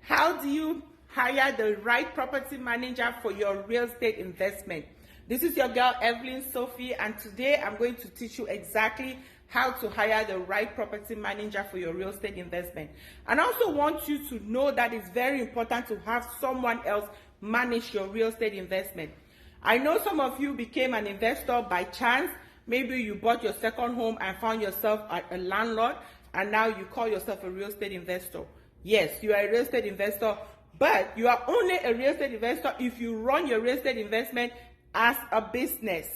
How do you hire the right property manager for your real estate investment? This is your girl Eveline Sofi, and today I'm going to teach you exactly how to hire the right property manager for your real estate investment. And I also want you to know that it's very important to have someone else manage your real estate investment. I know some of you became an investor by chance. Maybe you bought your second home and found yourself a landlord, and now you call yourself a real estate investor. Yes, you are a real estate investor, but you are only a real estate investor if you run your real estate investment as a business.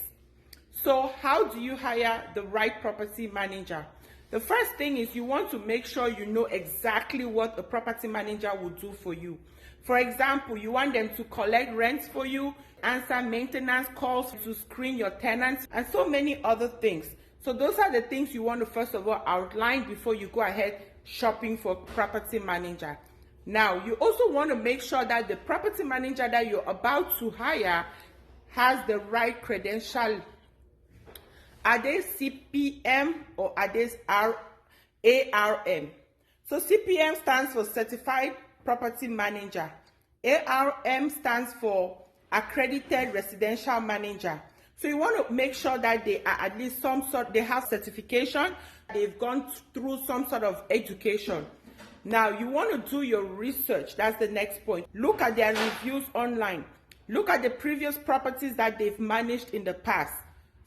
So how do you hire the right property manager? The first thing is you want to make sure you know exactly what a property manager will do for you. For example, you want them to collect rents for you, answer maintenance calls, to screen your tenants, and so many other things. So those are the things you want to first of all outline before you go ahead shopping for a property manager. Now, you also want to make sure that the property manager that you're about to hire has the right credential. Are they CPM or are they ARM? So CPM stands for Certified Property Manager. ARM stands for Accredited Residential Manager. So you want to make sure that they are at least they have certification, they've gone through some sort of education. Now you want to do your research. That's the next point. Look at their reviews online. Look at the previous properties that they've managed in the past.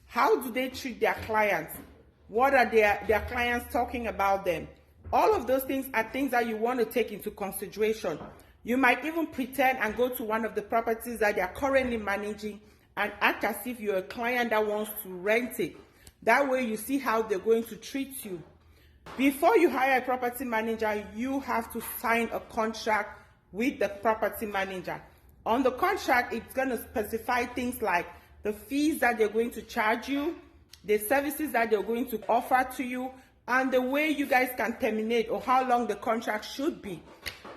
How do they treat their clients? What are their clients talking about them? All of those things are things that you want to take into consideration. You might even pretend and go to one of the properties that they are currently managing and act as if you're a client that wants to rent it. That way you see how they're going to treat you. Before you hire a property manager, you have to sign a contract with the property manager. On the contract, it's going to specify things like the fees that they're going to charge you, the services that they're going to offer to you, and the way you guys can terminate or how long the contract should be.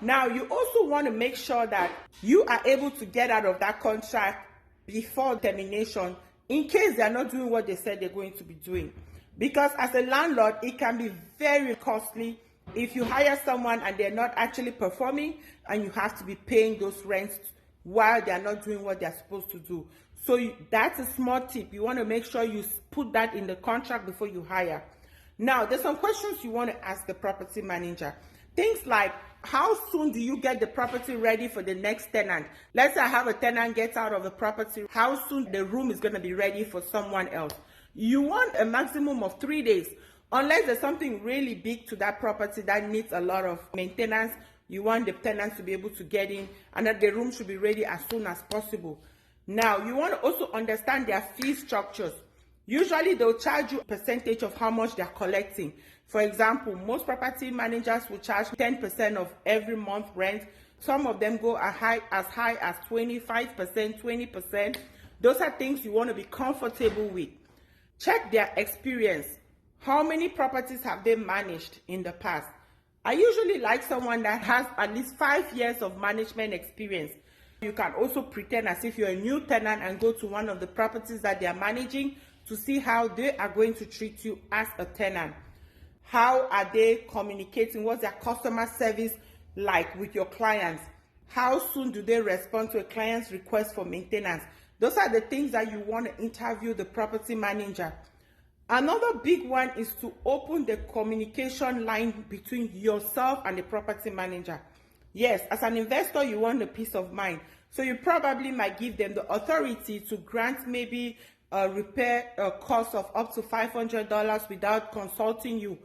Now, you also want to make sure that you are able to get out of that contract before termination in case they're not doing what they said they're going to be doing. Because as a landlord, it can be very costly if you hire someone and they're not actually performing and you have to be paying those rents while they're not doing what they're supposed to do. So that's a small tip. You want to make sure you put that in the contract before you hire. Now, there's some questions you want to ask the property manager. Things like, how soon do you get the property ready for the next tenant? Let's say I have a tenant get out of the property. How soon the room is going to be ready for someone else? You want a maximum of 3 days. Unless there's something really big to that property that needs a lot of maintenance, you want the tenants to be able to get in and that the room should be ready as soon as possible. Now, you want to also understand their fee structures. Usually, they'll charge you a percentage of how much they're collecting. For example, most property managers will charge 10% of every month rent. Some of them go as high as 25%, 20%. Those are things you want to be comfortable with. Check their experience. How many properties have they managed in the past? I usually like someone that has at least 5 years of management experience. You can also pretend as if you're a new tenant and go to one of the properties that they are managing to see how they are going to treat you as a tenant. How are they communicating? What's their customer service like with your clients? How soon do they respond to a client's request for maintenance? Those are the things that you want to interview the property manager. Another big one is to open the communication line between yourself and the property manager. Yes, as an investor, you want the peace of mind. So you probably might give them the authority to grant maybe a repair cost of up to $500 without consulting you.